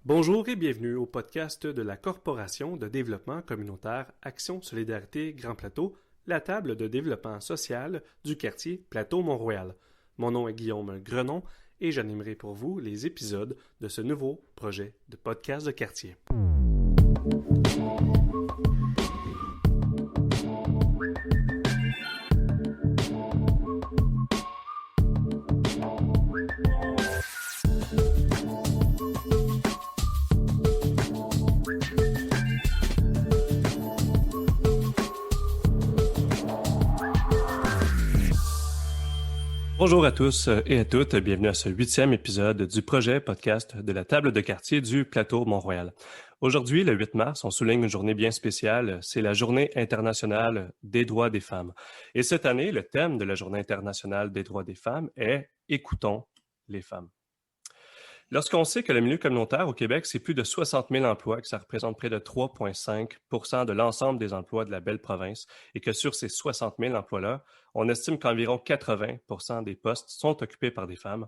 Bonjour et bienvenue au podcast de la Corporation de développement communautaire Action Solidarité Grand Plateau, la table de développement social du quartier Plateau-Mont-Royal. Mon nom est Guillaume Grenon et j'animerai pour vous les épisodes de ce nouveau projet de podcast de quartier. Bonjour à tous et à toutes, bienvenue à ce 8e épisode du projet podcast de la table de quartier du Plateau Mont-Royal. Aujourd'hui, le 8 mars, on souligne une journée bien spéciale, c'est la Journée internationale des droits des femmes. Et cette année, le thème de la Journée internationale des droits des femmes est « Écoutons les femmes ». Lorsqu'on sait que le milieu communautaire au Québec, c'est plus de 60 000 emplois, que ça représente près de 3,5 % de l'ensemble des emplois de la belle province, et que sur ces 60 000 emplois-là, on estime qu'environ 80 % des postes sont occupés par des femmes.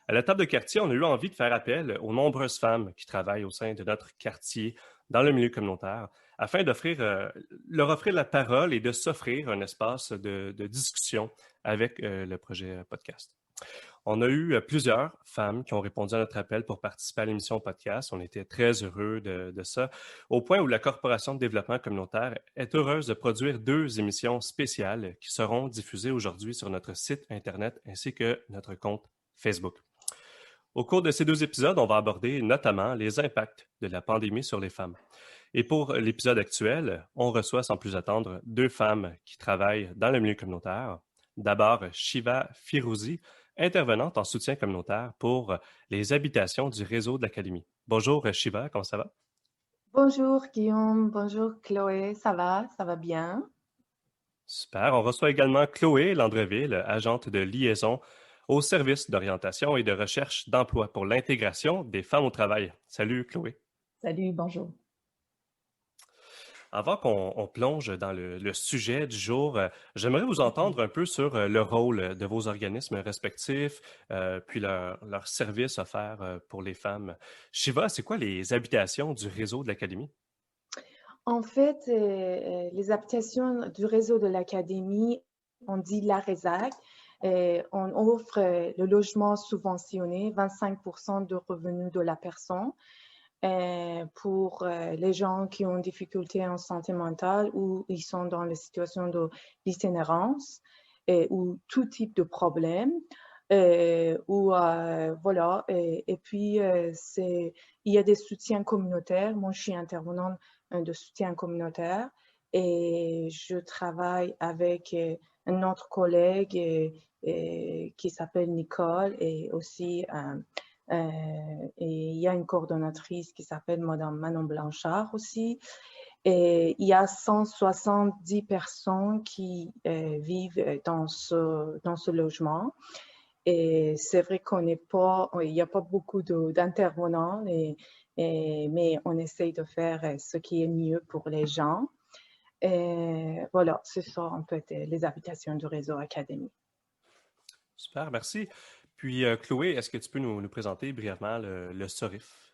À la table de quartier, on a eu envie de faire appel aux nombreuses femmes qui travaillent au sein de notre quartier dans le milieu communautaire, afin leur offrir la parole et de s'offrir un espace de discussion avec le projet podcast. On a eu plusieurs femmes qui ont répondu à notre appel pour participer à l'émission podcast. On était très heureux de ça, au point où la Corporation de développement communautaire est heureuse de produire 2 émissions spéciales qui seront diffusées aujourd'hui sur notre site Internet ainsi que notre compte Facebook. Au cours de ces 2 épisodes, on va aborder notamment les impacts de la pandémie sur les femmes. Et pour l'épisode actuel, on reçoit sans plus attendre 2 femmes qui travaillent dans le milieu communautaire. D'abord, Shiva Firouzi, intervenante en soutien communautaire pour les habitations du réseau de l'Académie. Bonjour Shiva, comment ça va? Bonjour Guillaume, bonjour Chloé, ça va bien? Super. On reçoit également Chloé Landreville, agente de liaison au service d'orientation et de recherche d'emploi pour l'intégration des femmes au travail. Salut Chloé. Salut, bonjour. Avant qu'on plonge dans le sujet du jour, j'aimerais vous entendre un peu sur le rôle de vos organismes respectifs, puis leur service offert pour les femmes. Shiva, c'est quoi les habitations du réseau de l'Académie? En fait, les habitations du réseau de l'Académie, on dit la RESAC, on offre le logement subventionné, 25% de revenus de la personne, pour les gens qui ont des difficultés en santé mentale ou ils sont dans les situations d'itinérance ou tout type de problème. Voilà, et puis il y a des soutiens communautaires. Moi, je suis intervenante de soutien communautaire et je travaille avec un autre collègue qui s'appelle Nicole et aussi et il y a une coordonnatrice qui s'appelle Madame Manon Blanchard aussi. Et il y a 170 personnes qui vivent dans ce logement. Et c'est vrai il n'y a pas beaucoup d'intervenants, mais on essaye de faire ce qui est mieux pour les gens. Et voilà, c'est ça en fait les habitations du réseau Académie. Super, merci. Puis Chloé, est-ce que tu peux nous présenter brièvement le SORIF?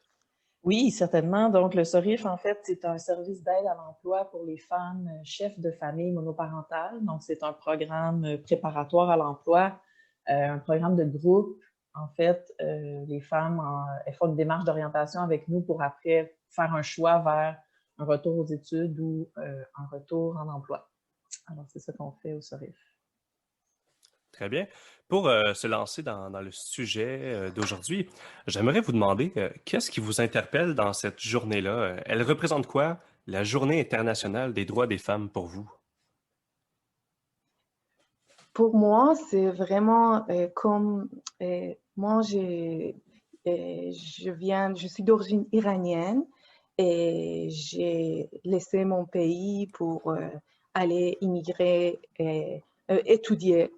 Oui, certainement. Donc, le SORIF, en fait, c'est un service d'aide à l'emploi pour les femmes chefs de famille monoparentales. Donc, c'est un programme préparatoire à l'emploi, un programme de groupe. En fait, les femmes, elles font une démarche d'orientation avec nous pour après faire un choix vers un retour aux études ou un retour en emploi. Alors, c'est ça qu'on fait au SORIF. Très bien. Pour se lancer dans le sujet d'aujourd'hui, j'aimerais vous demander qu'est-ce qui vous interpelle dans cette journée-là? Elle représente quoi, la Journée internationale des droits des femmes pour vous? Pour moi, c'est vraiment comme moi, je suis d'origine iranienne et j'ai laissé mon pays pour aller immigrer et étudier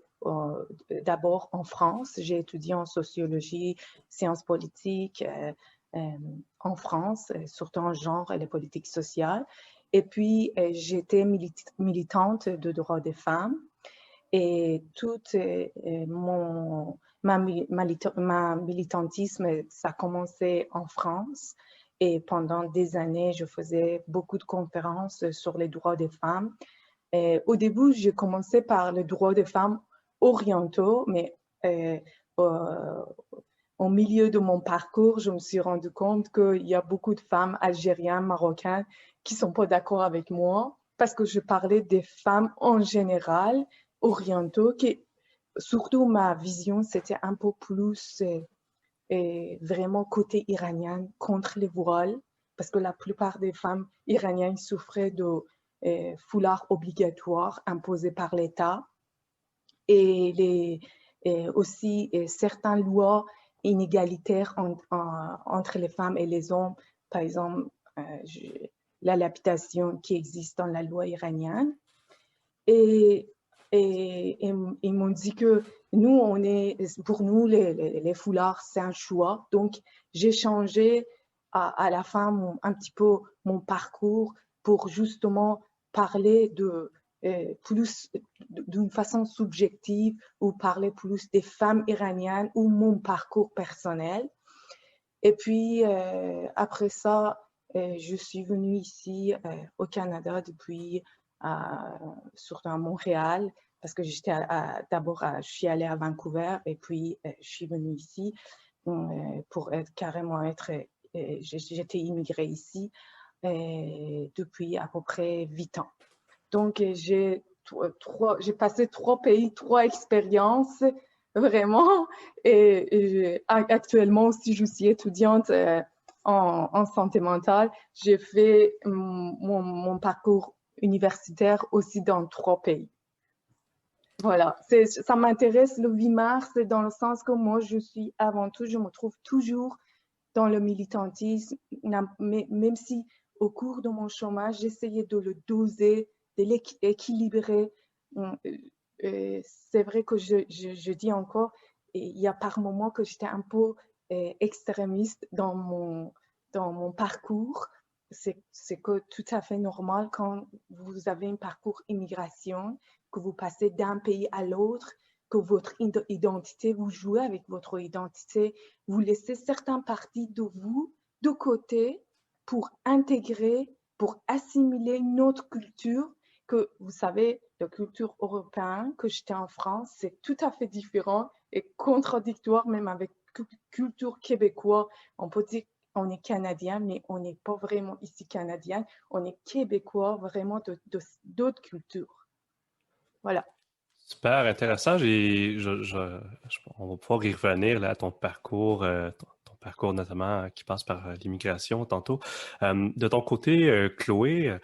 d'abord en France. J'ai étudié en sociologie, sciences politiques en France, surtout en genre et les politiques sociales. Et puis, j'étais militante de droits des femmes. Et tout ma militantisme, ça a commencé en France. Et pendant des années, je faisais beaucoup de conférences sur les droits des femmes. Et au début, j'ai commencé par les droits des femmes orientaux, mais au milieu de mon parcours, je me suis rendu compte qu'il y a beaucoup de femmes algériennes, marocaines qui sont pas d'accord avec moi parce que je parlais des femmes en général, orientaux, qui, surtout ma vision, c'était un peu plus vraiment côté iranien contre les voiles, parce que la plupart des femmes iraniennes souffraient de foulards obligatoires imposés par l'État et aussi certaines lois inégalitaires entre les femmes et les hommes. Par exemple, la lapidation qui existe dans la loi iranienne. Et ils m'ont dit que pour nous, les foulards, c'est un choix. Donc, j'ai changé à la fin un petit peu mon parcours pour justement parler plus d'une façon subjective ou parler plus des femmes iraniennes ou mon parcours personnel. Et puis, après ça, je suis venue ici au Canada depuis, surtout à Montréal, parce que d'abord, je suis allée à Vancouver et puis je suis venue ici pour j'étais immigrée ici depuis à peu près 8 ans. Donc, j'ai passé 3 pays, 3 expériences, vraiment. Et actuellement aussi, je suis étudiante en santé mentale. J'ai fait mon parcours universitaire aussi dans 3 pays. Voilà, ça m'intéresse le 8 mars dans le sens que moi, avant tout, je me trouve toujours dans le militantisme, même si au cours de mon chômage, j'essayais de le doser, de l'équilibrer. C'est vrai que je dis encore, il y a par moments que j'étais un peu extrémiste dans mon parcours. C'est que tout à fait normal quand vous avez un parcours immigration, que vous passez d'un pays à l'autre, que votre identité, vous jouez avec votre identité, vous laissez certaines parties de vous de côté pour intégrer, pour assimiler une autre culture que, vous savez, la culture européenne, que j'étais en France, c'est tout à fait différent et contradictoire même avec la culture québécoise. On peut dire on est canadien, mais on n'est pas vraiment ici canadien. On est québécois vraiment d'autres cultures. Voilà. Super intéressant. On va pouvoir y revenir là, à ton parcours, ton parcours notamment qui passe par l'immigration tantôt. De ton côté, Chloé,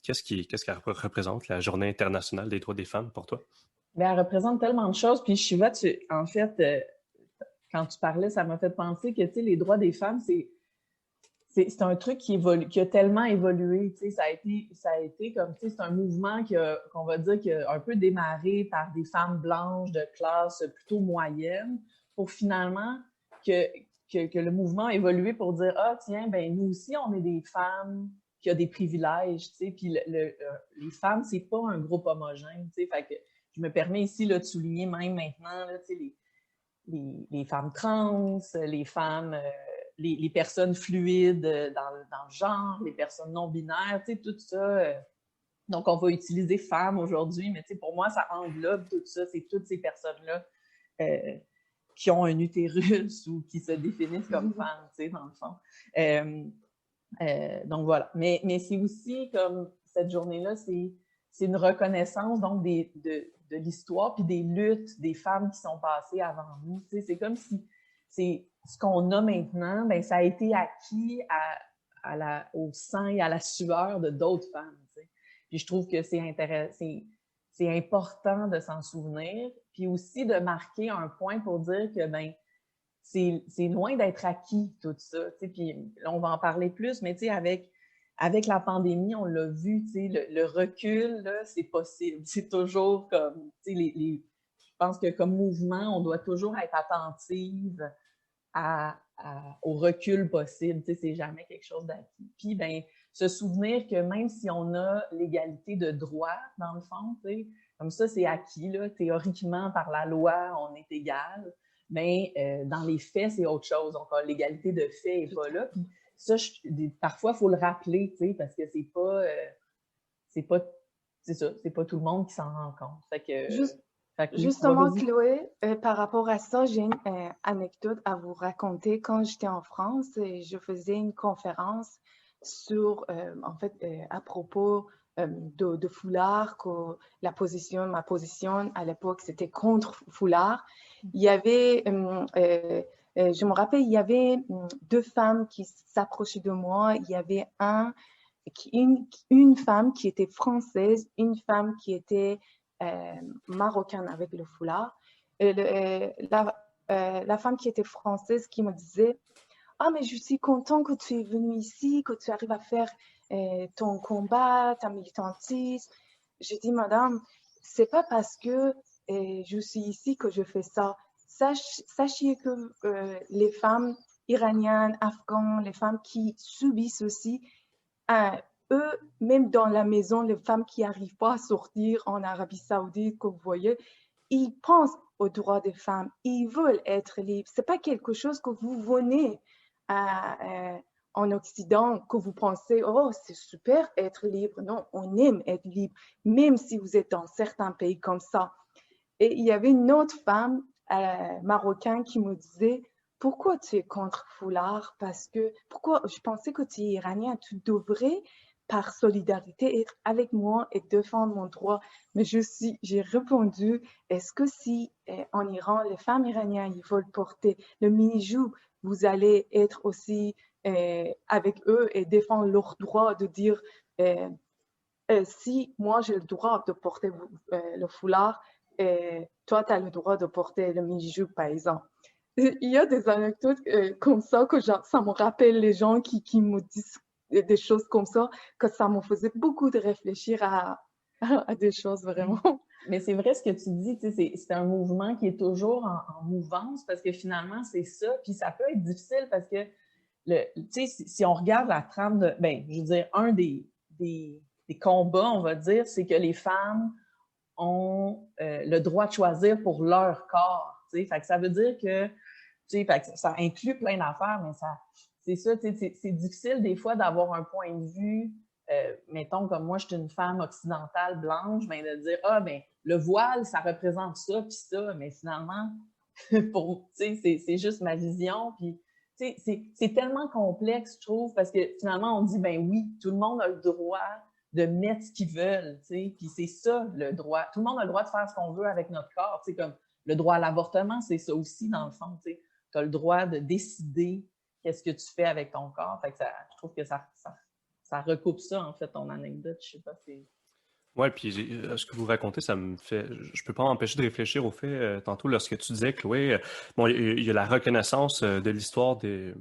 qu'est-ce qu'elle représente la Journée internationale des droits des femmes pour toi? Bien, elle représente tellement de choses. Puis Shiva, en fait, quand tu parlais, ça m'a fait penser que, tu sais, les droits des femmes, c'est un truc qui a tellement évolué. Tu sais, ça a été comme, tu sais, c'est un mouvement qu'on va dire qui a un peu démarré par des femmes blanches de classe plutôt moyenne pour finalement que le mouvement a évolué pour dire, ah, tiens, ben nous aussi, on est des femmes qui ont des privilèges, tu sais, puis les femmes, c'est pas un groupe homogène, tu sais, fait que je me permets ici là, de souligner même maintenant, là, tu sais, les femmes trans, les femmes, les personnes fluides dans le genre, les personnes non-binaires, tu sais, tout ça. Donc, on va utiliser femmes aujourd'hui, mais tu sais, pour moi, ça englobe tout ça. C'est toutes ces personnes-là qui ont un utérus ou qui se définissent comme femmes, tu sais, dans le fond. Donc, voilà. Mais c'est aussi comme cette journée-là, c'est une reconnaissance donc de l'histoire puis des luttes des femmes qui sont passées avant nous. Tu sais, c'est comme si c'est ce qu'on a maintenant, ben ça a été acquis au sang et à la sueur de d'autres femmes. Tu sais. Puis je trouve que c'est important de s'en souvenir, puis aussi de marquer un point pour dire que ben c'est loin d'être acquis tout ça. Tu sais. Puis là, on va en parler plus, mais tu sais, avec la pandémie, on l'a vu, tu sais, le recul, là, c'est possible. C'est toujours comme, tu sais, je pense que comme mouvement, on doit toujours être attentive au recul possible. Tu sais, c'est jamais quelque chose d'acquis. Puis, ben, se souvenir que même si on a l'égalité de droit, dans le fond, tu sais, comme ça, c'est acquis, là. Théoriquement, par la loi, on est égal. Mais dans les faits, c'est autre chose. Donc, l'égalité de fait n'est pas là. Puis, ça, parfois, il faut le rappeler, tu sais, parce que c'est pas, c'est ça, c'est pas tout le monde qui s'en rend compte. Fait que oui, Justement, Chloé, par rapport à ça, j'ai une anecdote à vous raconter. Quand j'étais en France, je faisais une conférence sur, à propos de foulard, que ma position à l'époque, c'était contre foulard. Il y avait, je me rappelle, il y avait deux femmes qui s'approchaient de moi. Il y avait une femme qui était française, une femme qui était marocaine avec le foulard. Et la femme qui était française qui me disait: ah, mais je suis content que tu es venue ici, que tu arrives à faire ton combat, ta militantisme. J'ai dit: madame, c'est pas parce que je suis ici que je fais ça. Sachez que les femmes iraniennes, afghanes, les femmes qui subissent aussi, eux, même dans la maison, les femmes qui n'arrivent pas à sortir en Arabie Saoudite, que vous voyez, ils pensent aux droits des femmes. Ils veulent être libres. Ce n'est pas quelque chose que vous venez en Occident, que vous pensez: oh, c'est super être libre. Non, on aime être libre, même si vous êtes dans certains pays comme ça. Et il y avait une autre femme marocaine qui me disait: pourquoi tu es contre foulard? Parce que, pourquoi? Je pensais que tu es iranien, tu devrais, par solidarité, être avec moi et défendre mon droit. Mais j'ai répondu: est-ce que si en Iran, les femmes iraniennes, ils veulent porter le mini-jupe, vous allez être aussi avec eux et défendre leur droit de dire si moi j'ai le droit de porter le foulard, et toi, tu as le droit de porter le mini-jupe, par exemple. Il y a des anecdotes comme ça que ça me rappelle les gens qui me disent des choses comme ça, que ça me faisait beaucoup de réfléchir à des choses vraiment. Mais c'est vrai ce que tu dis, c'est un mouvement qui est toujours en mouvance parce que finalement, c'est ça. Puis ça peut être difficile parce que, si on regarde la trame de, je veux dire, un des combats, on va dire, c'est que les femmes ont le droit de choisir pour leur corps. Fait que ça veut dire que, fait que ça inclut plein d'affaires, mais c'est ça, c'est difficile des fois d'avoir un point de vue, mettons comme moi, je suis une femme occidentale blanche, de dire: ah, le voile, ça représente ça, puis ça, mais finalement, c'est juste ma vision, puis c'est tellement complexe, je trouve, parce que finalement, on dit: oui, tout le monde a le droit de mettre ce qu'ils veulent, puis c'est ça, le droit. Tout le monde a le droit de faire ce qu'on veut avec notre corps, comme le droit à l'avortement, c'est ça aussi, dans le fond, tu as le droit de décider qu'est-ce que tu fais avec ton corps. Fait que je trouve que ça recoupe ça, en fait, ton anecdote. Je sais pas si... Oui, puis ce que vous racontez, ça me fait... Je peux pas m'empêcher de réfléchir au fait, tantôt, lorsque tu disais, Chloé, bon, il y a la reconnaissance de l'histoire des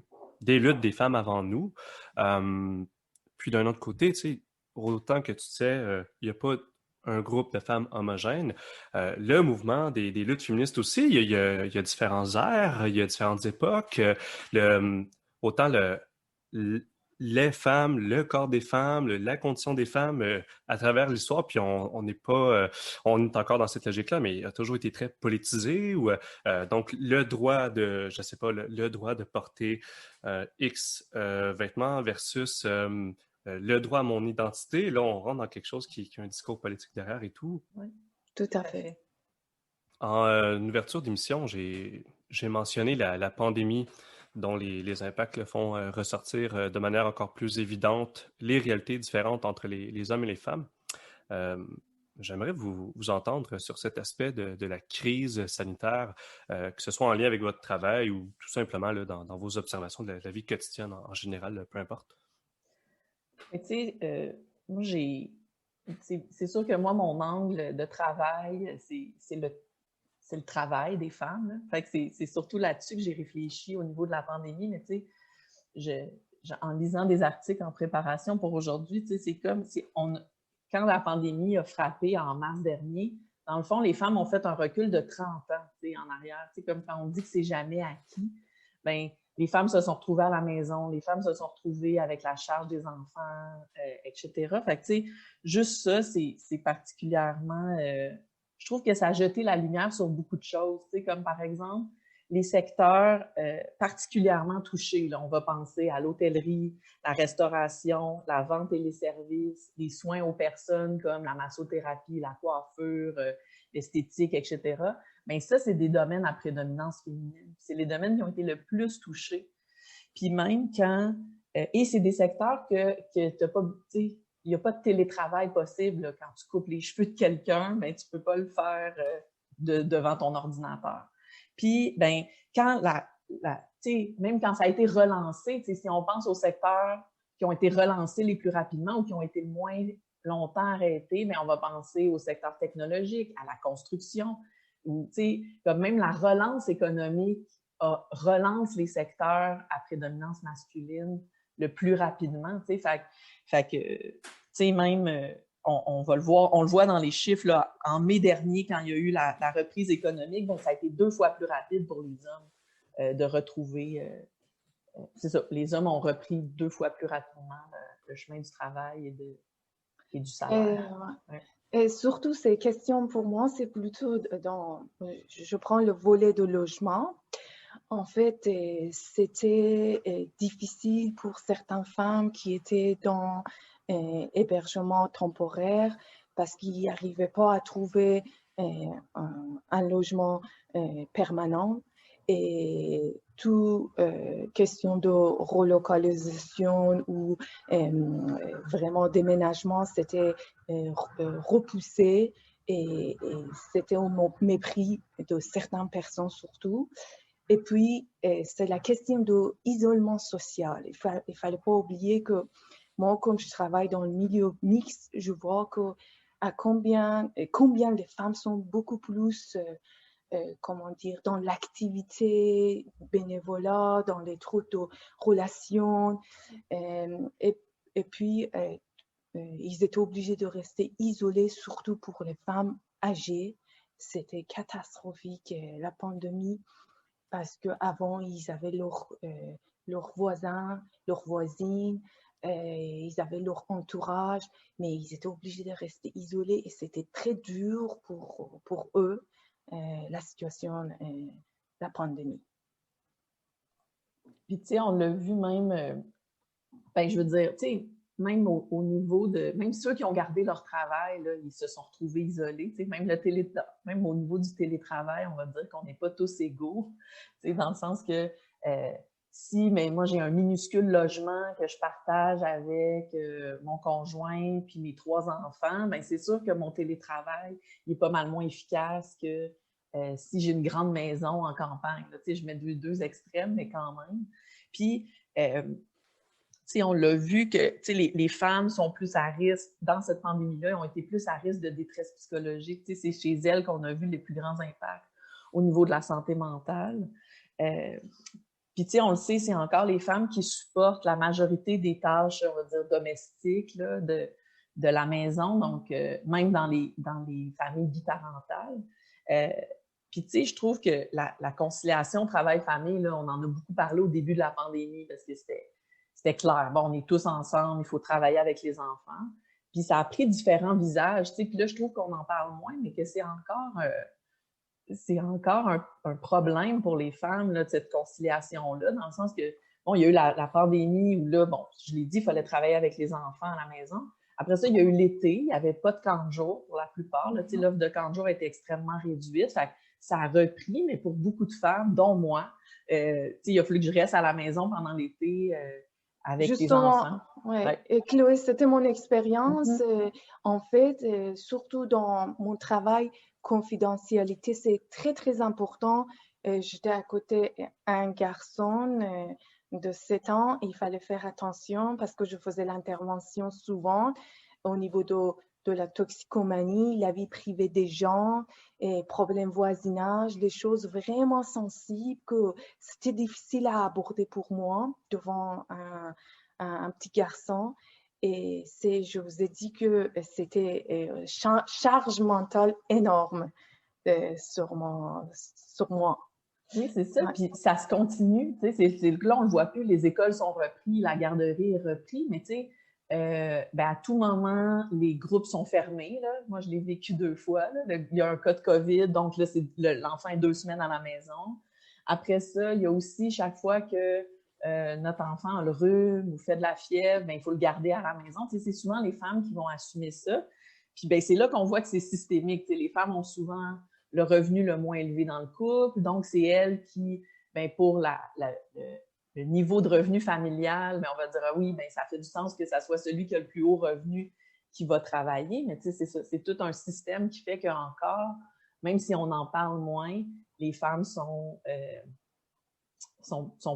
luttes des femmes avant nous. Puis d'un autre côté, tu sais, autant que tu disais, il n'y a pas un groupe de femmes homogènes. Le mouvement des luttes féministes aussi, il y a différents ères, il y a différentes époques. Autant les femmes, le corps des femmes, la condition des femmes à travers l'histoire, puis on n'est pas, on est encore dans cette logique-là, mais il a toujours été très politisé. Donc, le droit de, je sais pas, le droit de porter X vêtements versus le droit à mon identité. Là, on rentre dans quelque chose qui a un discours politique derrière et tout. Oui, tout à fait. En ouverture d'émission, j'ai mentionné la pandémie dont les impacts le font ressortir de manière encore plus évidente les réalités différentes entre les hommes et les femmes. J'aimerais vous entendre sur cet aspect de la crise sanitaire, que ce soit en lien avec votre travail ou tout simplement là, dans vos observations de la vie quotidienne en général, peu importe. Moi, c'est sûr que moi, mon angle de travail, c'est le travail des femmes. Là. Fait que c'est surtout là-dessus que j'ai réfléchi au niveau de la pandémie. Mais tu sais, en lisant des articles en préparation pour aujourd'hui, c'est comme si quand la pandémie a frappé en mars dernier, dans le fond, les femmes ont fait un recul de 30 ans en arrière. Comme quand on dit que c'est jamais acquis, les femmes se sont retrouvées à la maison, les femmes se sont retrouvées avec la charge des enfants, etc. Fait que, juste ça, c'est particulièrement... je trouve que ça a jeté la lumière sur beaucoup de choses, comme par exemple les secteurs particulièrement touchés. Là, on va penser à l'hôtellerie, la restauration, la vente et les services, les soins aux personnes comme la massothérapie, la coiffure, l'esthétique, etc. Bien, ça, c'est des domaines à prédominance féminine. C'est les domaines qui ont été le plus touchés. Puis même quand... et c'est des secteurs que t'as pas... Il n'y a pas de télétravail possible. Là. Quand tu coupes les cheveux de quelqu'un, bien, tu ne peux pas le faire devant ton ordinateur. Puis, ben, quand même quand ça a été relancé, si on pense aux secteurs qui ont été relancés les plus rapidement ou qui ont été le moins longtemps arrêtés, mais on va penser au secteur technologique, à la construction, ou comme même la relance économique relance les secteurs à prédominance masculine le plus rapidement. Fait que même... on va le voir, on le voit dans les chiffres, là, en mai dernier, quand il y a eu la reprise économique, donc ça a été 2 fois plus rapide pour les hommes de retrouver... c'est ça, les hommes ont repris 2 fois plus rapidement le chemin du travail et du salaire. Et surtout, ces questions pour moi, c'est plutôt je prends le volet de logement. En fait, c'était difficile pour certaines femmes qui étaient dans hébergement temporaire parce qu'ils n'arrivaient pas à trouver un logement permanent. Et toute question de relocalisation ou vraiment déménagement, c'était repoussé et c'était au mépris de certaines personnes surtout. Et puis, c'est la question de l'isolement social. Il fallait pas oublier que moi, comme je travaille dans le milieu mixte, je vois combien les femmes sont beaucoup plus, dans l'activité bénévolat, dans les trucs de relations. Et puis, ils étaient obligés de rester isolés, surtout pour les femmes âgées. C'était catastrophique, la pandémie. Parce qu'avant, ils avaient leurs voisins, leurs voisines, ils avaient leur entourage, mais ils étaient obligés de rester isolés et c'était très dur pour eux, la situation, la pandémie. Puis, on l'a vu même, je veux dire, même au niveau de... Même ceux qui ont gardé leur travail, là, ils se sont retrouvés isolés. Même au niveau du télétravail, on va dire qu'on n'est pas tous égaux. Dans le sens que mais moi, j'ai un minuscule logement que je partage avec mon conjoint puis mes 3 enfants, bien, c'est sûr que mon télétravail il est pas mal moins efficace que si j'ai une grande maison en campagne. Là, je mets 2 extrêmes, mais quand même. Puis... on l'a vu que les femmes sont plus à risque, dans cette pandémie-là, ont été plus à risque de détresse psychologique. C'est chez elles qu'on a vu les plus grands impacts au niveau de la santé mentale. Puis, on le sait, c'est encore les femmes qui supportent la majorité des tâches, on va dire, domestiques là, de la maison, donc même dans les familles biparentales. Puis, je trouve que la conciliation travail-famille, là, on en a beaucoup parlé au début de la pandémie parce que c'était clair. Bon, on est tous ensemble, il faut travailler avec les enfants. Puis ça a pris différents visages, Puis là, je trouve qu'on en parle moins, mais que c'est encore un problème pour les femmes, là, de cette conciliation-là, dans le sens que, bon, il y a eu la pandémie où là, bon, je l'ai dit, il fallait travailler avec les enfants à la maison. Après ça, il y a eu l'été, il n'y avait pas de camp de jour pour la plupart. Là, l'offre de camp de jour était extrêmement réduite. Fait que ça a repris, mais pour beaucoup de femmes, dont moi, il a fallu que je reste à la maison pendant l'été avec les enfants. Ouais. Et Chloé, c'était mon expérience. En fait, surtout dans mon travail, confidentialité, c'est très, très important. J'étais à côté d'un garçon de 7 ans. Il fallait faire attention parce que je faisais l'intervention souvent au niveau de la toxicomanie, la vie privée des gens, et problèmes voisinage, des choses vraiment sensibles que c'était difficile à aborder pour moi devant un petit garçon. Et je vous ai dit que c'était charge mentale énorme sur moi. Oui, c'est ça. Ouais. Puis ça se continue. Là, on ne le voit plus. Les écoles sont reprises, la garderie est reprise, mais à tout moment, les groupes sont fermés. Là. Moi, je l'ai vécu 2 fois. Là. Il y a un cas de COVID, donc là, l'enfant est 2 semaines à la maison. Après ça, il y a aussi chaque fois que notre enfant a le rhume ou fait de la fièvre, ben, il faut le garder à la maison. Tu sais, c'est souvent les femmes qui vont assumer ça. Puis ben, c'est là qu'on voit que c'est systémique. Tu sais, les femmes ont souvent le revenu le moins élevé dans le couple, donc c'est elles qui, ben, pour le niveau de revenu familial, ben, on va dire ah oui, ben, ça fait du sens que ça soit celui qui a le plus haut revenu qui va travailler, mais tu sais, c'est ça, c'est tout un système qui fait qu'encore, même si on en parle moins, les femmes sont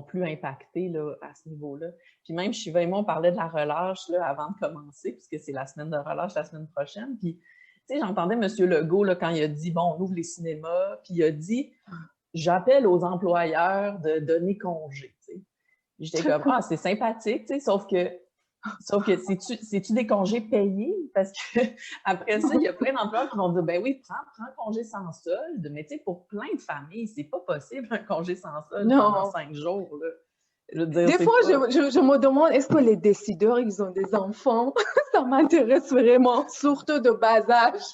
plus impactées là, à ce niveau-là. Puis même, Shiva et moi, on parlait de la relâche là, avant de commencer, puisque c'est la semaine de relâche la semaine prochaine. Puis, tu sais, j'entendais M. Legault là, quand il a dit, bon, on ouvre les cinémas, puis il a dit, j'appelle aux employeurs de donner congé. Tu sais. J'étais comme, ah, c'est sympathique, tu sais, sauf que c'est-tu des congés payés? Parce que après ça, il y a plein d'employeurs qui vont dire, ben oui, prends congé sans solde. Mais tu sais, pour plein de familles, c'est pas possible un congé sans solde pendant 5 jours. Là. Je veux dire, des fois, je me demande, est-ce que les décideurs, ils ont des enfants? Ça m'intéresse vraiment, surtout de bas âge.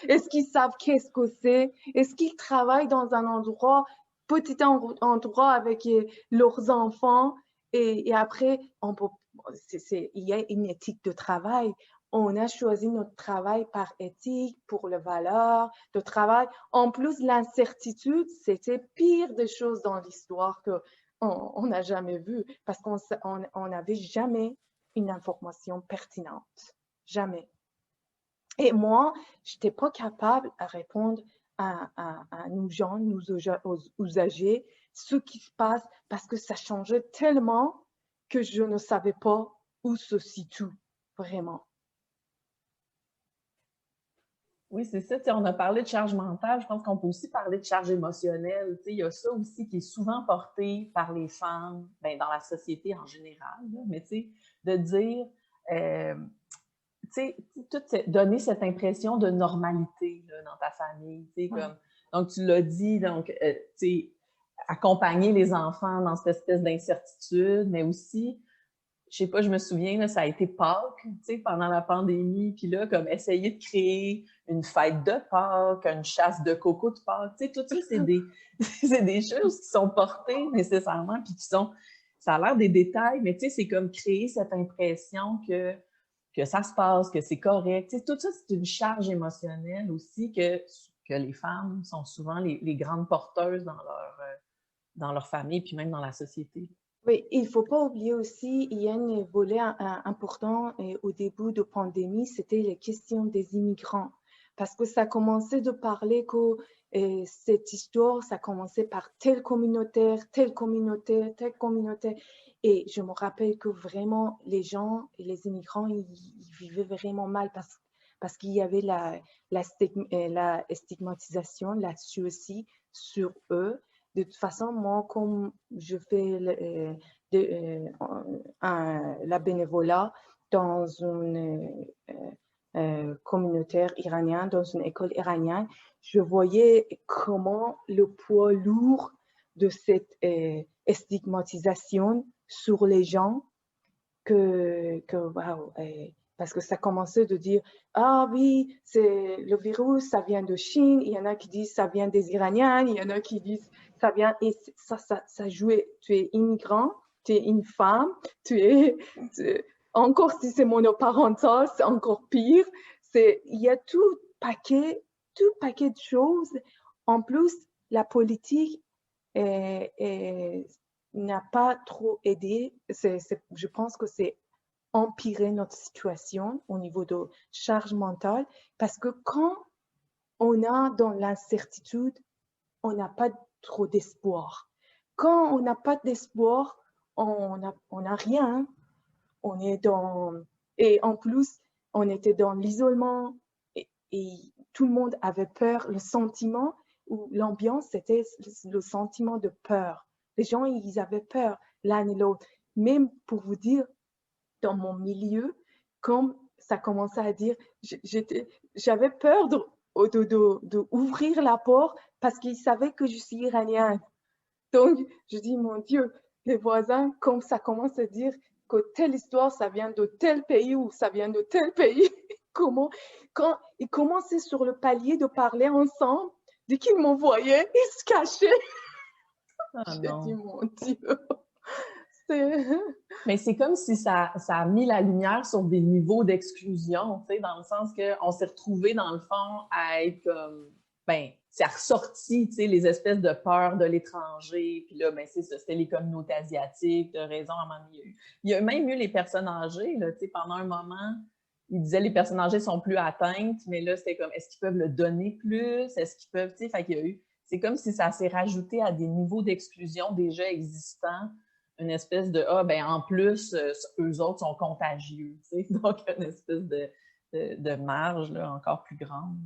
Est-ce qu'ils savent qu'est-ce que c'est? Est-ce qu'ils travaillent dans un endroit, petit endroit avec leurs enfants? Et après, il y a une éthique de travail. On a choisi notre travail par éthique, pour les valeurs de travail. En plus, l'incertitude, c'était pire des choses dans l'histoire qu'on n'a jamais vu, parce qu'on n'avait jamais une information pertinente. Jamais. Et moi, je n'étais pas capable à répondre à nous gens, nous usagers, ce qui se passe, parce que ça changeait tellement que je ne savais pas où se situe vraiment. Oui, c'est ça. On a parlé de charge mentale. Je pense qu'on peut aussi parler de charge émotionnelle. Il y a ça aussi qui est souvent porté par les femmes, ben, dans la société en général. Là, mais de dire, donner cette impression de normalité là, dans ta famille. Comme, donc, tu l'as dit, donc, accompagner les enfants dans cette espèce d'incertitude, mais aussi, je sais pas, je me souviens, là, ça a été Pâques, pendant la pandémie, puis là, comme essayer de créer une fête de Pâques, une chasse de coco de Pâques, tout ça, c'est des choses qui sont portées nécessairement, puis ça a l'air des détails, mais c'est comme créer cette impression que ça se passe, que c'est correct. Tout ça, c'est une charge émotionnelle aussi que les femmes sont souvent les grandes porteuses dans leur famille, puis même dans la société. Oui, il ne faut pas oublier aussi, il y a un volet important au début de la pandémie, c'était les questions des immigrants. Parce que ça commençait de parler que cette histoire, ça commençait par tel communautaire, tel communautaire, tel communautaire. Et je me rappelle que vraiment, les gens, les immigrants, ils vivaient vraiment mal parce qu'il y avait la stigmatisation là-dessus aussi, sur eux. De toute façon, moi, comme je fais la bénévolat dans une communautaire iranienne, dans une école iranienne, je voyais comment le poids lourd de cette stigmatisation sur les gens parce que ça commençait de dire « Ah oui, c'est le virus, ça vient de Chine. » Il y en a qui disent « Ça vient des Iraniens. » Il y en a qui disent « Ça vient… » Et ça jouait. Tu es immigrant, tu es une femme, encore si c'est monoparental, c'est encore pire. Il y a tout paquet de choses. En plus, la politique n'a pas trop aidé. Je pense que c'est empirer notre situation au niveau de charge mentale, parce que quand on a dans l'incertitude, on n'a pas trop d'espoir. Quand on n'a pas d'espoir, on n'a rien. Et en plus, on était dans l'isolement et tout le monde avait peur. Le sentiment ou l'ambiance, c'était le sentiment de peur. Les gens, ils avaient peur l'un et l'autre. Même pour vous dire, dans mon milieu, comme ça commençait à dire, j'avais peur d'ouvrir la porte parce qu'ils savaient que je suis iranienne. Donc, je dis, mon Dieu, les voisins, comme ça commence à dire que telle histoire, ça vient de tel pays ou ça vient de tel pays. Quand ils commençaient sur le palier de parler ensemble, dès qu'ils m'ont voyé, ils se cachaient. Ah J'ai dit, non. mon Dieu, c'est... Mais c'est comme si ça a mis la lumière sur des niveaux d'exclusion, tu sais, dans le sens qu'on s'est retrouvés, dans le fond, à être comme, ben, c'est ressorti, tu sais, les espèces de peurs de l'étranger, puis là, ben, c'est ça, c'était les communautés asiatiques, de raison, à un moment donné. Il y a même eu les personnes âgées, là, tu sais, pendant un moment, ils disaient les personnes âgées sont plus atteintes, mais là, c'était comme, est-ce qu'ils peuvent le donner plus? Est-ce qu'ils peuvent, tu sais, fait qu'il y a eu, c'est comme si ça s'est rajouté à des niveaux d'exclusion déjà existants, une espèce de ben en plus, eux autres sont contagieux, tu sais, donc une espèce de marge là, encore plus grande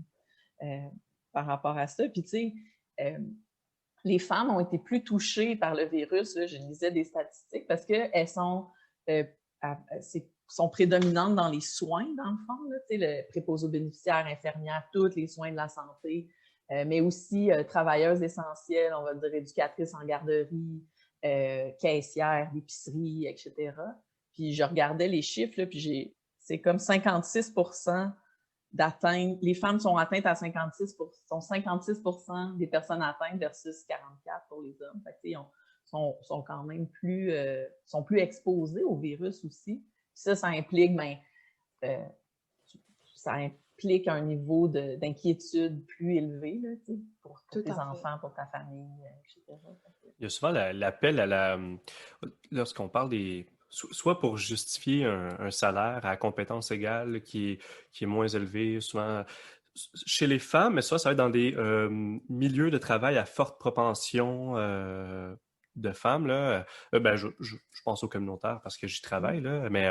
euh, par rapport à ça. Puis tu sais, les femmes ont été plus touchées par le virus, là, je lisais des statistiques, parce qu'elles sont, sont prédominantes dans les soins, dans le fond, là, tu sais, le préposé aux bénéficiaires, infirmières, tous les soins de la santé, mais aussi travailleuses essentielles, on va dire éducatrices en garderie, caissière d'épicerie, etc. Puis je regardais les chiffres, là, puis c'est comme 56% d'atteindre, les femmes sont atteintes à 56% des personnes atteintes versus 44% pour les hommes. Fait que, ils sont quand même plus, sont plus exposés au virus aussi. Puis ça implique, ça implique un niveau d'inquiétude plus élevé là, pour tes enfants, pour ta famille, etc. Il y a souvent l'appel à la... Lorsqu'on parle des... Soit pour justifier un salaire à compétence égale qui est moins élevé, souvent chez les femmes, mais ça va être dans des milieux de travail à forte propension de femmes. Là. Je pense aux communautaires parce que j'y travaille, là, mais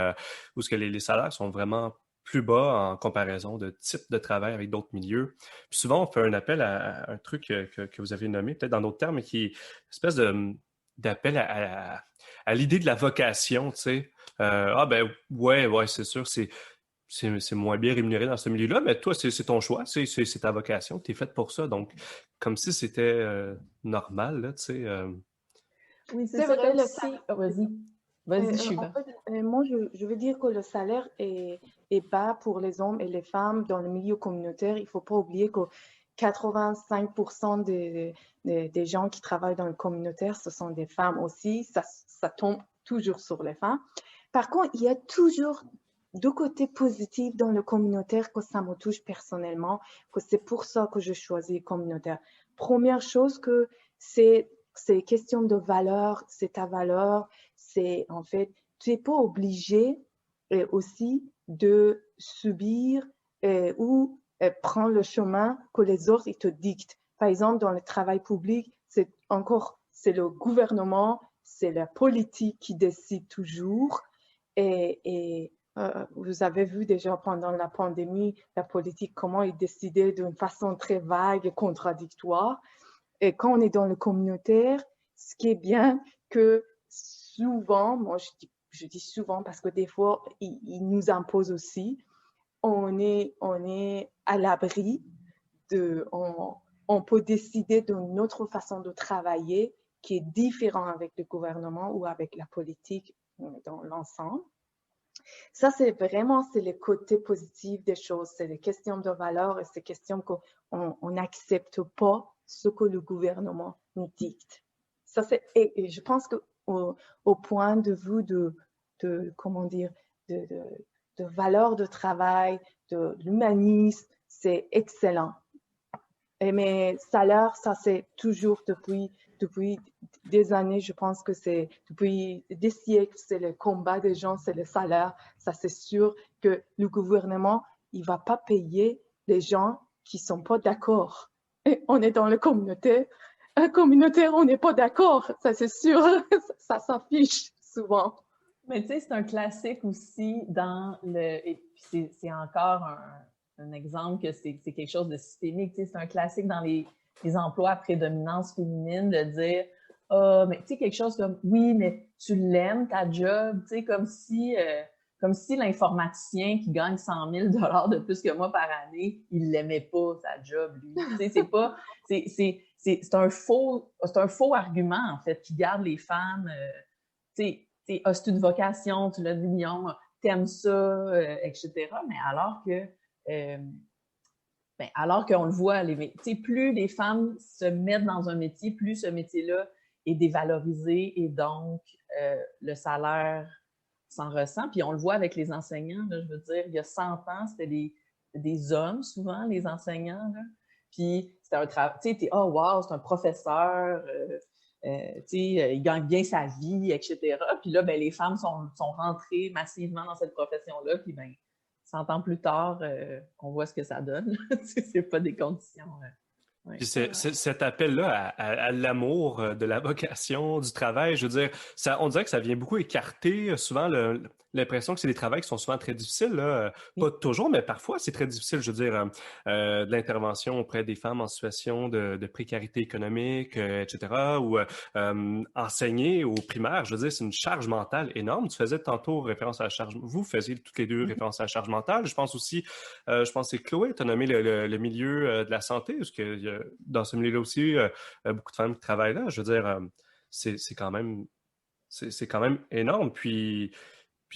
où est-ce que les salaires sont vraiment plus bas en comparaison de type de travail avec d'autres milieux. Puis souvent, on fait un appel à un truc que vous avez nommé, peut-être dans d'autres termes, mais qui est une espèce d'appel à l'idée de la vocation, tu sais. Ouais, c'est sûr, c'est moins bien rémunéré dans ce milieu-là, mais toi, c'est ton choix, c'est ta vocation, tu es faite pour ça. Donc, comme si c'était normal, là, tu sais. Oui, c'est C'est ça, vrai, comme le si... Oh, vas-y. Vas-y, En Shiva. fait, moi, je veux dire que le salaire est bas pour les hommes et les femmes dans le milieu communautaire. Il ne faut pas oublier que 85% des gens qui travaillent dans le communautaire, ce sont des femmes aussi. Ça tombe toujours sur les femmes. Par contre, il y a toujours deux côtés positifs dans le communautaire que ça me touche personnellement, que c'est pour ça que je choisis le communautaire. Première chose que c'est question de valeur, c'est ta valeur, c'est en fait, tu n'es pas obligé aussi de subir ou prendre le chemin que les autres ils te dictent. Par exemple, dans le travail public, c'est le gouvernement, c'est la politique qui décide toujours. Et vous avez vu déjà pendant la pandémie, la politique, comment ils décidaient d'une façon très vague et contradictoire. Et quand on est dans le communautaire, ce qui est bien, que souvent, moi je dis souvent parce que des fois, ils nous imposent aussi, on est à l'abri on peut décider d'une autre façon de travailler qui est différente avec le gouvernement ou avec la politique dans l'ensemble. Ça, c'est le côté positif des choses. C'est les questions de valeur et c'est questions qu'on n'accepte pas ce que le gouvernement nous dicte. Ça, et je pense qu'au point de vue comment dire, de valeur de travail, de l'humanisme, c'est excellent. Et mes salaires, ça c'est toujours depuis des années, je pense que c'est depuis des siècles, c'est le combat des gens, c'est le salaire. Ça c'est sûr que le gouvernement, il va pas payer les gens qui sont pas d'accord. Et on est dans la communauté. Un communautaire, on n'est pas d'accord, ça c'est sûr. Ça s'affiche souvent. Mais tu sais, c'est un classique aussi dans le... Et puis c'est encore un exemple que c'est quelque chose de systémique. Tu sais, c'est un classique dans les emplois à prédominance féminine de dire « Ah, mais tu sais, quelque chose comme « Oui, mais tu l'aimes, ta job. » Tu sais, comme si l'informaticien qui gagne 100 000 $ de plus que moi par année, il l'aimait pas, sa job, lui. Tu sais, c'est pas... C'est un faux argument, en fait, qui garde les femmes... tu sais, c'est une vocation, tu l'as dit, Lyon, t'aimes ça, etc. Mais alors qu'on le voit, plus les femmes se mettent dans un métier, plus ce métier-là est dévalorisé et donc le salaire s'en ressent. Puis on le voit avec les enseignants, là, je veux dire, il y a 100 ans, c'était des hommes souvent, les enseignants, là. Puis c'était un travail, tu sais, oh wow, c'est un professeur, tu sais, il gagne bien sa vie, etc. Puis là, ben, les femmes sont rentrées massivement dans cette profession-là, puis ben, 100 ans plus tard, on voit ce que ça donne. C'est pas des conditions... Ouais. Puis cet appel-là à l'amour de la vocation, du travail, je veux dire, on dirait que ça vient beaucoup écarter souvent l'impression que c'est des travails qui sont souvent très difficiles, là. Pas toujours, mais parfois c'est très difficile, je veux dire, de l'intervention auprès des femmes en situation de précarité économique, etc., ou enseigner au primaire, je veux dire, c'est une charge mentale énorme. Tu faisais tantôt référence à la charge, vous faisiez toutes les deux référence à la charge mentale. Je pense aussi, je pense que c'est Chloé, tu as nommé le milieu de la santé, parce que dans ce milieu-là aussi, beaucoup de femmes qui travaillent là. Je veux dire, c'est quand même énorme. Puis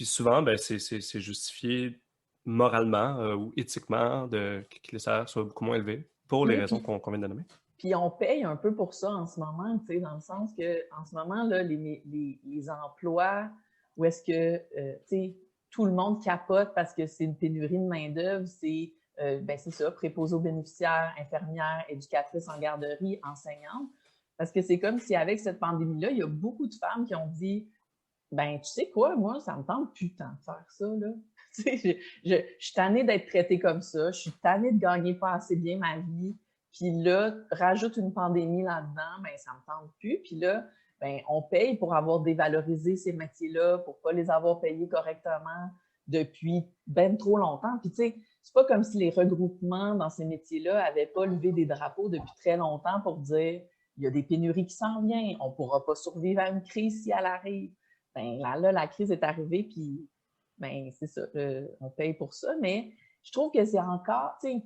souvent, ben, c'est justifié moralement ou éthiquement que les salaires soient beaucoup moins élevés pour les raisons qu'on vient de nommer. Puis on paye un peu pour ça en ce moment, tu sais, dans le sens que en ce moment, là, les emplois où est-ce que, tu sais, tout le monde capote parce que c'est une pénurie de main-d'œuvre, c'est ça, préposés aux bénéficiaires, infirmières, éducatrices en garderie, enseignantes. Parce que c'est comme si avec cette pandémie-là, il y a beaucoup de femmes qui ont dit, ben, tu sais quoi, moi, ça me tente plus tant de faire ça, là. Tu sais, je suis tannée d'être traitée comme ça, je suis tannée de gagner pas assez bien ma vie. Puis là, rajoute une pandémie là-dedans, ben ça me tente plus. Puis là, ben on paye pour avoir dévalorisé ces métiers-là, pour pas les avoir payés correctement depuis ben trop longtemps. Puis tu sais, c'est pas comme si les regroupements dans ces métiers-là avaient pas levé des drapeaux depuis très longtemps pour dire il y a des pénuries qui s'en viennent, on pourra pas survivre à une crise si elle arrive. Ben là, la crise est arrivée, puis ben c'est ça, on paye pour ça. Mais je trouve que c'est encore, tu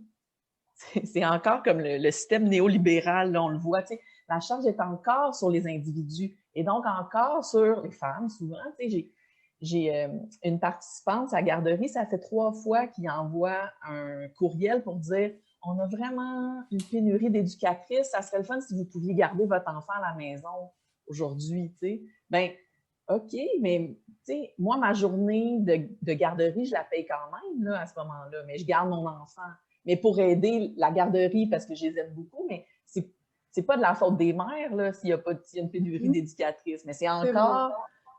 sais, c'est encore comme le système néolibéral, là, on le voit, tu sais, la charge est encore sur les individus et donc encore sur les femmes, souvent. Tu sais, j'ai une participante à la garderie, ça fait 3 fois qu'il envoie un courriel pour dire « On a vraiment une pénurie d'éducatrices, ça serait le fun si vous pouviez garder votre enfant à la maison aujourd'hui. » Tu sais, ben OK, mais tu sais, moi, ma journée de garderie, je la paye quand même là, à ce moment-là, mais je garde mon enfant. Mais pour aider la garderie, parce que je les aime beaucoup, mais c'est pas de la faute des mères, là, s'il y a une pénurie d'éducatrices. Mais c'est encore...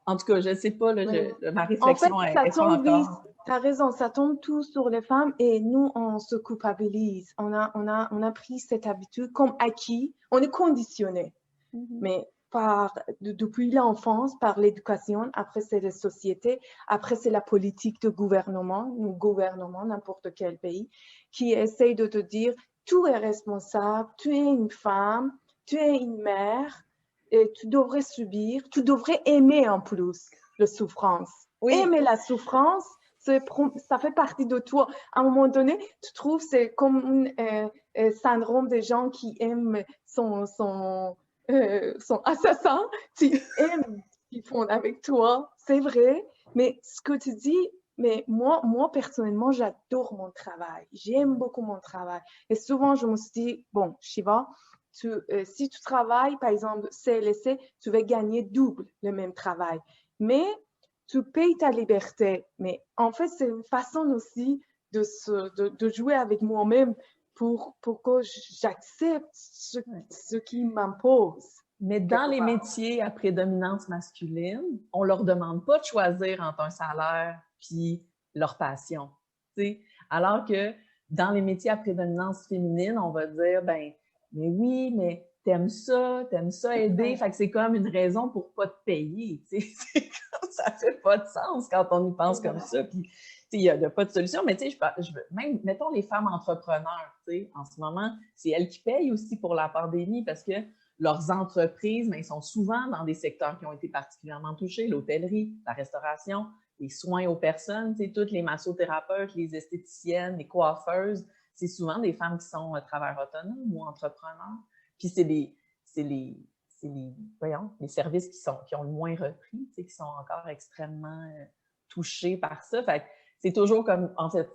En tout cas, je sais pas, là, ma réflexion est pas encore... Tu as raison, ça tombe tout sur les femmes et nous, on se culpabilise. On a pris cette habitude comme acquis. On est conditionné. Mais depuis l'enfance, par l'éducation, après c'est la société, après c'est la politique de gouvernement, n'importe quel pays, qui essaye de te dire, tu es responsable, tu es une femme, tu es une mère, et tu devrais subir, tu devrais aimer en plus la souffrance. Oui. Aimer la souffrance, ça fait partie de toi. À un moment donné, tu trouves c'est comme un syndrome des gens qui aiment son assassin, tu aimes ce qu'ils font avec toi, c'est vrai, mais ce que tu dis, mais moi personnellement, j'adore mon travail, j'aime beaucoup mon travail. Et souvent, je me suis dit, bon, Shiva, si tu travailles, par exemple, CLSC, tu vas gagner double le même travail. Mais tu payes ta liberté. Mais en fait, c'est une façon aussi de jouer avec moi-même pour que j'accepte ce qui m'impose. Mais dans les métiers à prédominance masculine, on leur demande pas de choisir entre un salaire puis leur passion. T'sais? Alors que dans les métiers à prédominance féminine, on va dire, ben, mais oui, mais t'aimes ça aider, fait que c'est comme une raison pour pas te payer. Ça fait pas de sens quand on y pense comme ça. Puis, il n'y a pas de solution, mais tu sais, même, mettons les femmes entrepreneurs, tu sais, en ce moment, c'est elles qui payent aussi pour la pandémie parce que leurs entreprises, mais ils sont souvent dans des secteurs qui ont été particulièrement touchés, l'hôtellerie, la restauration, les soins aux personnes, tu sais, toutes les massothérapeutes, les esthéticiennes, les coiffeuses, c'est souvent des femmes qui sont travailleurs autonomes ou entrepreneurs. Puis c'est les services qui ont le moins repris, tu sais, qui sont encore extrêmement touchés par ça. Fait que c'est toujours comme, en fait,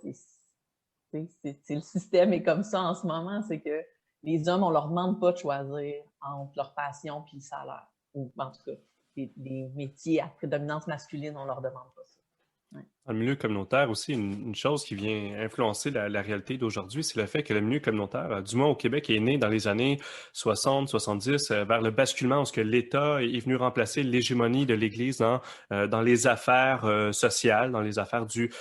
le système est comme ça en ce moment, c'est que les hommes, on leur demande pas de choisir entre leur passion puis le salaire. ou en tout cas, des métiers à prédominance masculine, on leur demande pas ça. Ouais. Dans le milieu communautaire aussi, une chose qui vient influencer la réalité d'aujourd'hui, c'est le fait que le milieu communautaire, du moins au Québec, est né dans les années 60, 70, vers le basculement où ce que l'État est venu remplacer l'hégémonie de l'Église dans les affaires sociales, dans les affaires du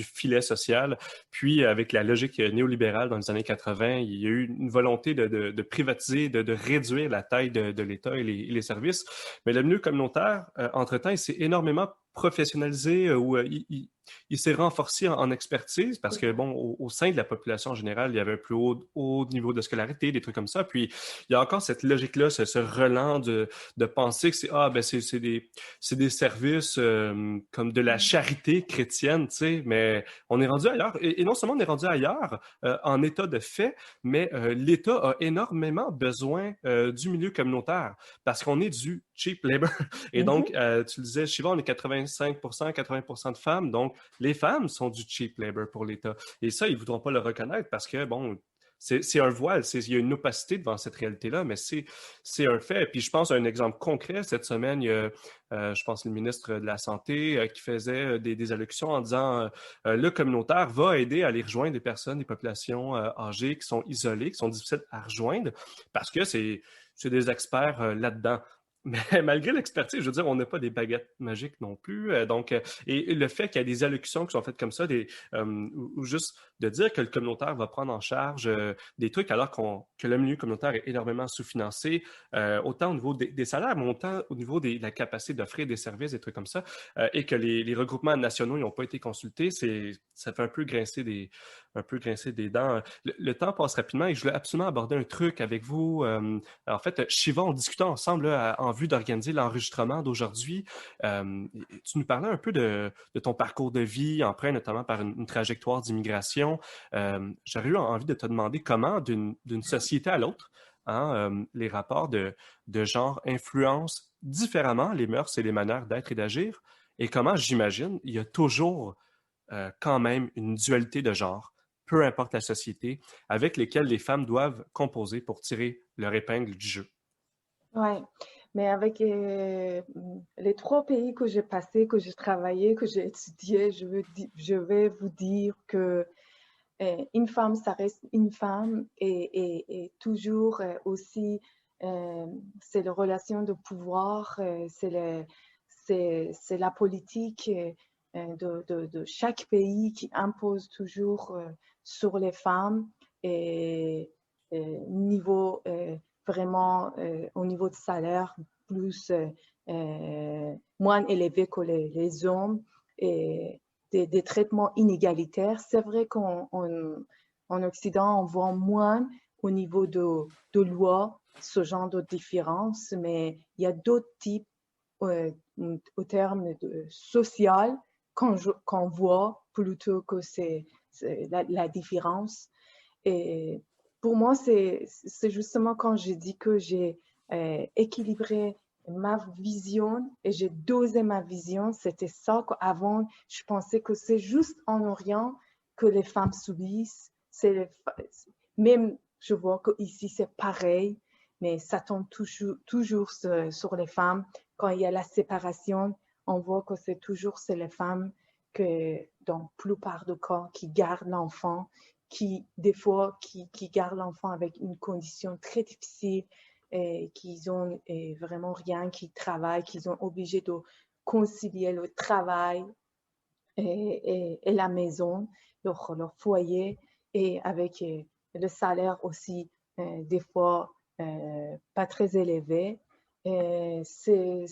filet social. Puis, avec la logique néolibérale dans les années 80, il y a eu une volonté de privatiser, de réduire la taille de l'État et les services. Mais le milieu communautaire, entre-temps, il s'est énormément professionnalisé ou il s'est renforcé en expertise parce que, bon, au sein de la population générale, il y avait un plus haut niveau de scolarité, des trucs comme ça. Puis, il y a encore cette logique-là, ce relent de penser que c'est des services comme de la charité chrétienne, tu sais, mais on est rendu ailleurs. Et non seulement on est rendu ailleurs en état de fait, mais l'État a énormément besoin du milieu communautaire parce qu'on est du cheap labor. Et donc, tu le disais, Shiva, on est 85%, 80% de femmes. Donc, les femmes sont du cheap labor pour l'État. Et ça, ils ne voudront pas le reconnaître parce que, bon, c'est un voile, il y a une opacité devant cette réalité-là, mais c'est un fait. Puis je pense à un exemple concret. Cette semaine, il y a, je pense, le ministre de la Santé qui faisait des allocutions en disant le communautaire va aider à aller rejoindre des personnes, des populations âgées qui sont isolées, qui sont difficiles à rejoindre parce que c'est des experts là-dedans. Mais malgré l'expertise, je veux dire, on n'a pas des baguettes magiques non plus. Et le fait qu'il y a des allocutions qui sont faites comme ça, ou juste de dire que le communautaire va prendre en charge des trucs alors que le milieu communautaire est énormément sous-financé, autant au niveau des salaires, mais autant au niveau de la capacité d'offrir des services, des trucs comme ça, et que les regroupements nationaux n'ont pas été consultés, ça fait un peu grincer des dents. Le temps passe rapidement et je voulais absolument aborder un truc avec vous. En fait, Shiva, on discutait ensemble là, en vue d'organiser l'enregistrement d'aujourd'hui. Tu nous parlais un peu de ton parcours de vie, empreint notamment par une trajectoire d'immigration. J'aurais eu envie de te demander comment, d'une société à l'autre, les rapports de genre influencent différemment les mœurs et les manières d'être et d'agir, et comment, j'imagine, il y a toujours quand même une dualité de genre, peu importe la société, avec lesquelles les femmes doivent composer pour tirer leur épingle du jeu. Ouais, mais avec les 3 pays que j'ai passés, que j'ai travaillé, que j'ai étudié, je vais vous dire que une femme, ça reste une femme et toujours aussi, c'est les relations de pouvoir, c'est la politique de chaque pays qui impose toujours sur les femmes et niveau vraiment au niveau de salaire plus moins élevé que les hommes et des traitements inégalitaires. C'est vrai qu'en Occident, on voit moins au niveau de loi ce genre de différence, mais il y a d'autres types au terme de social qu'on voit plutôt que c'est la différence. Et pour moi, c'est justement quand j'ai dit que j'ai équilibré ma vision et j'ai dosé ma vision, c'était ça qu'avant, je pensais que c'est juste en Orient que les femmes subissent. Même, je vois qu'ici, c'est pareil, mais ça tombe toujours sur les femmes. Quand il y a la séparation, on voit que c'est les femmes que, dans la plupart des cas, qui gardent l'enfant, des fois, qui gardent l'enfant avec une condition très difficile, et qu'ils ont vraiment rien, qui travaillent, qu'ils sont obligés de concilier le travail et la maison, leur foyer, et avec le salaire aussi, des fois, pas très élevé. C'est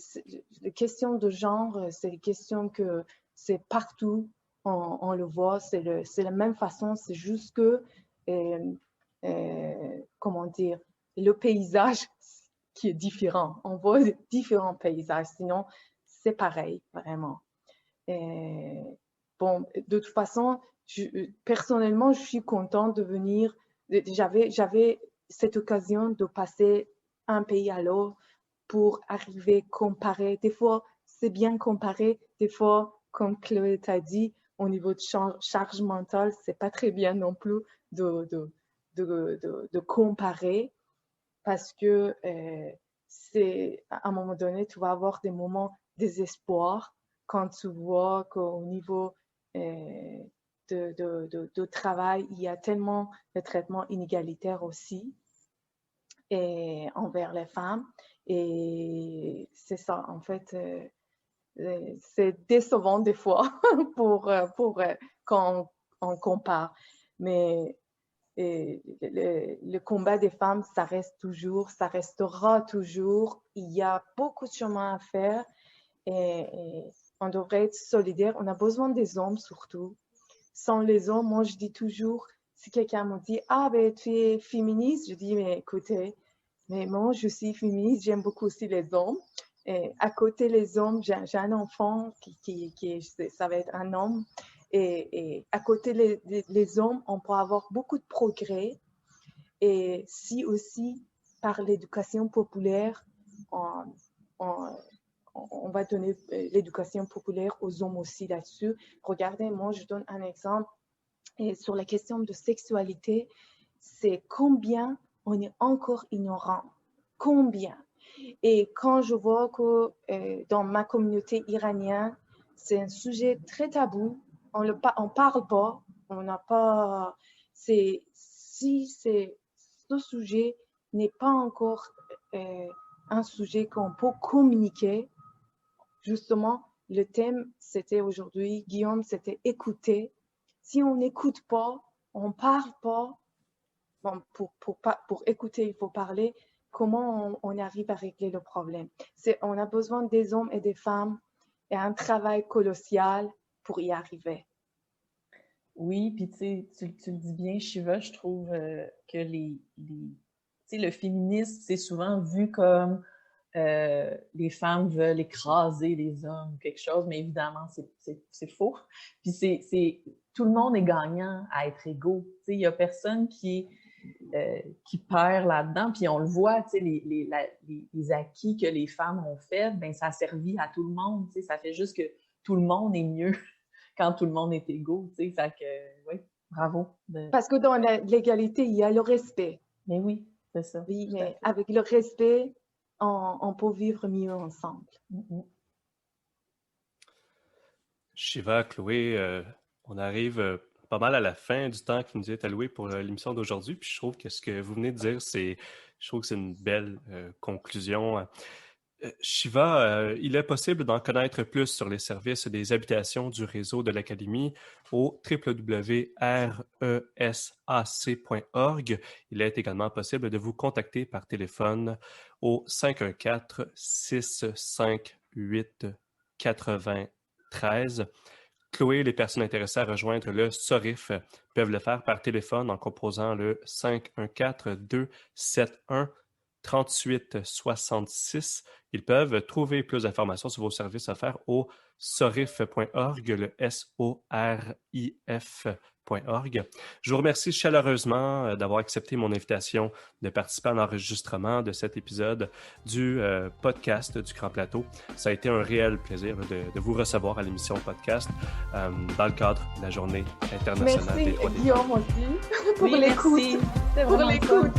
la question de genre, c'est une question que c'est partout, on le voit, c'est la même façon, c'est juste que, comment dire, le paysage qui est différent. On voit différents paysages, sinon c'est pareil, vraiment. Bon, de toute façon, personnellement, je suis contente de venir. J'avais cette occasion de passer un pays à l'autre pour arriver à comparer. Des fois, c'est bien comparer. Des fois, comme Chloé t'a dit, au niveau de charge mentale, c'est pas très bien non plus de comparer parce que à un moment donné, tu vas avoir des moments de désespoir quand tu vois qu'au niveau de travail, il y a tellement de traitements inégalitaires aussi envers les femmes. Et c'est ça, en fait, c'est décevant des fois pour quand on compare. Mais le combat des femmes, ça restera toujours. Il y a beaucoup de chemin à faire et on devrait être solidaire. On a besoin des hommes surtout. Sans les hommes, moi je dis toujours, si quelqu'un me dit « Ah, ben tu es féministe », je dis « Mais écoutez, mais moi je suis féministe, j'aime beaucoup aussi les hommes. » Et à côté les hommes, j'ai un enfant ça va être un homme. Et à côté les hommes, on peut avoir beaucoup de progrès. Et si aussi, par l'éducation populaire, on va donner l'éducation populaire aux hommes aussi là-dessus. Regardez, moi, je donne un exemple. Et sur la question de sexualité, c'est combien on est encore ignorant. Combien? Et quand je vois que dans ma communauté iranienne, c'est un sujet très tabou, on parle pas, on n'a pas. Ce sujet n'est pas encore un sujet qu'on peut communiquer. Justement, le thème, c'était aujourd'hui, Guillaume, c'était écouter. Si on n'écoute pas, on parle pas. Bon, pour écouter, il faut parler. Comment on arrive à régler le problème? On a besoin des hommes et des femmes et un travail colossal pour y arriver. Oui, puis tu le dis bien, Shiva, je trouve que le féminisme, c'est souvent vu comme les femmes veulent écraser les hommes ou quelque chose, mais évidemment, c'est faux. Puis tout le monde est gagnant à être égaux. Il n'y a personne qui perd là-dedans, puis on le voit, les acquis que les femmes ont faits, ben ça a servi à tout le monde, ça fait juste que tout le monde est mieux quand tout le monde est égaux, fait que, oui, bravo. Parce que dans l'égalité, il y a le respect. Mais oui, c'est ça. Oui, mais avec le respect, on peut vivre mieux ensemble. Mm-hmm. Shiva, Chloé, on arrive pas mal à la fin du temps qui nous est alloué pour l'émission d'aujourd'hui. Puis je trouve que ce que vous venez de dire, je trouve que c'est une belle conclusion. Shiva, il est possible d'en connaître plus sur les services des habitations du réseau de l'Académie au www.resac.org. Il est également possible de vous contacter par téléphone au 514-658-8013. Chloé, les personnes intéressées à rejoindre le SORIF peuvent le faire par téléphone en composant le 514-271-3866. Ils peuvent trouver plus d'informations sur vos services offerts au sorif.org, le SORIF.org. Je vous remercie chaleureusement d'avoir accepté mon invitation de participer à l'enregistrement de cet épisode du podcast du Grand Plateau. Ça a été un réel plaisir de vous recevoir à l'émission podcast dans le cadre de la Journée internationale des droits des femmes. Merci Guillaume aussi pour l'écoute. Pour l'écoute.